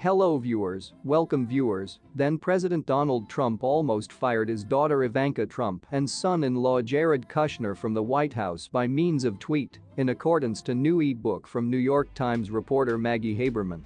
Hello viewers, welcome viewers. Then President Donald Trump almost fired his daughter Ivanka Trump and son-in-law Jared Kushner from the White House by means of tweet, in accordance to new e-book from New York Times reporter Maggie Haberman.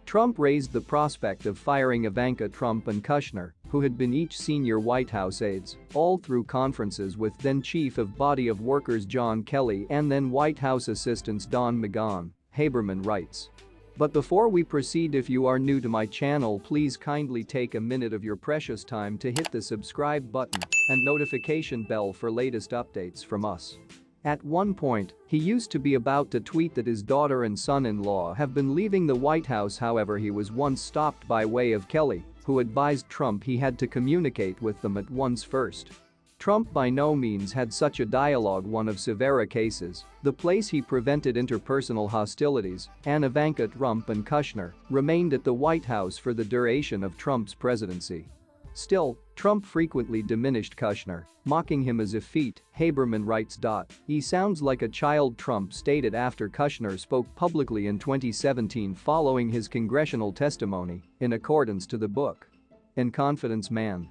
Trump raised the prospect of firing Ivanka Trump and Kushner, who had been each senior White House aides, all through conferences with then Chief of Body of Workers John Kelly and then White House assistants Don McGahn, Haberman writes. But before we proceed, if you are new to my channel, please kindly take a minute of your precious time to hit the subscribe button and notification bell for latest updates from us. At one point, he used to be about to tweet that his daughter and son-in-law have been leaving the White House. However, he was once stopped by way of Kelly, who advised Trump he had to communicate with them at once first. Trump by no means had such a dialogue, one of severe cases, the place he prevented interpersonal hostilities, and Ivanka Trump and Kushner remained at the White House for the duration of Trump's presidency. Still, Trump frequently diminished Kushner, mocking him as effete, Haberman writes. He sounds like a child, Trump stated after Kushner spoke publicly in 2017 following his congressional testimony, in accordance to the book. In Confidence Man.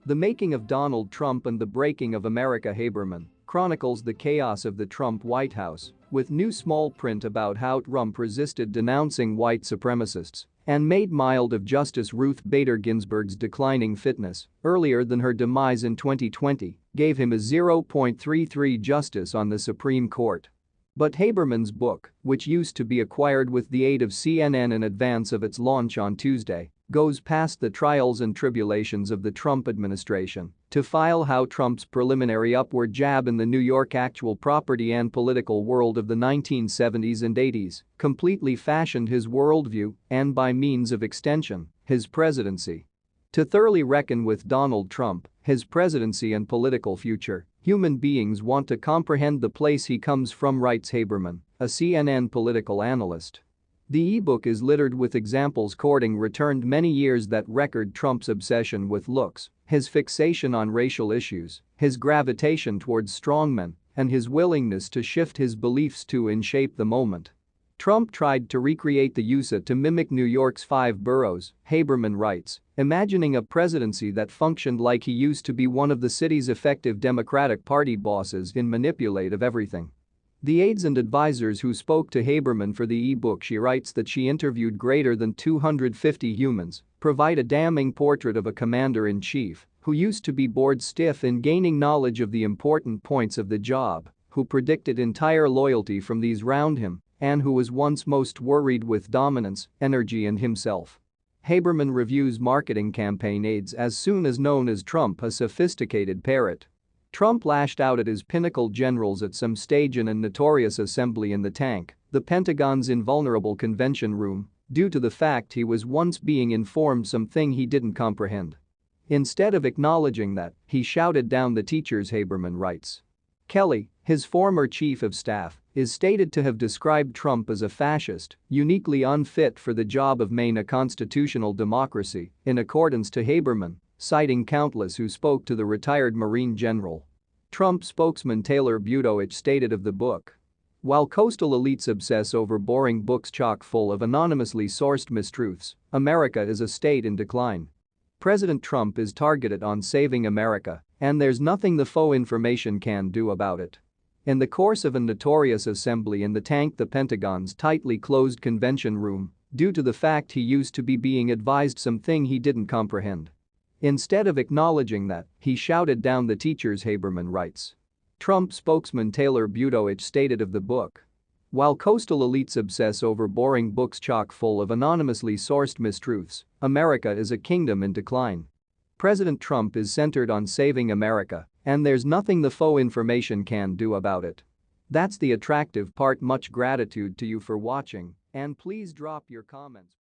The Making of Donald Trump and the Breaking of America. Haberman chronicles the chaos of the Trump White House, with new small print about how Trump resisted denouncing white supremacists and made mild of Justice Ruth Bader Ginsburg's declining fitness earlier than her demise in 2020, gave him a 0.33 justice on the Supreme Court. But Haberman's book, which used to be acquired with the aid of CNN in advance of its launch on Tuesday, goes past the trials and tribulations of the Trump administration to file how Trump's preliminary upward jab in the New York actual property and political world of the 1970s and 80s completely fashioned his worldview and, by means of extension, his presidency. To thoroughly reckon with Donald Trump, his presidency and political future, human beings want to comprehend the place he comes from, writes Haberman, a CNN political analyst. The e-book is littered with examples courting returned many years that record Trump's obsession with looks, his fixation on racial issues, his gravitation towards strongmen, and his willingness to shift his beliefs to and shape the moment. Trump tried to recreate the USA to mimic New York's 5 boroughs, Haberman writes, imagining a presidency that functioned like he used to be one of the city's effective Democratic Party bosses in manipulative everything. The aides and advisors who spoke to Haberman for the e-book, she writes that she interviewed greater than 250 humans, provide a damning portrait of a commander-in-chief who used to be bored stiff in gaining knowledge of the important points of the job, who predicted entire loyalty from these round him, and who was once most worried with dominance, energy and himself. Haberman reviews marketing campaign aides as soon as known as Trump a sophisticated parrot. Trump lashed out at his pinnacle generals at some stage in a notorious assembly in the tank, the Pentagon's invulnerable convention room, due to the fact he was once being informed something he didn't comprehend. Instead of acknowledging that, he shouted down the teachers, Haberman writes. Kelly, his former chief of staff, is stated to have described Trump as a fascist, uniquely unfit for the job of maintaining a constitutional democracy, in accordance to Haberman, citing countless who spoke to the retired Marine general. Trump spokesman Taylor Budowich stated of the book. While coastal elites obsess over boring books chock full of anonymously sourced mistruths, America is a state in decline. President Trump is targeted on saving America, and there's nothing the faux information can do about it. In the course of a notorious assembly in the tank, the Pentagon's tightly closed convention room, due to the fact he used to be being advised something he didn't comprehend. Instead of acknowledging that, he shouted down the teachers, Haberman writes. Trump spokesman Taylor Budowich stated of the book. While coastal elites obsess over boring books chock full of anonymously sourced mistruths, America is a kingdom in decline. President Trump is centered on saving America, and there's nothing the faux information can do about it. That's the attractive part. Much gratitude to you for watching, and please drop your comments.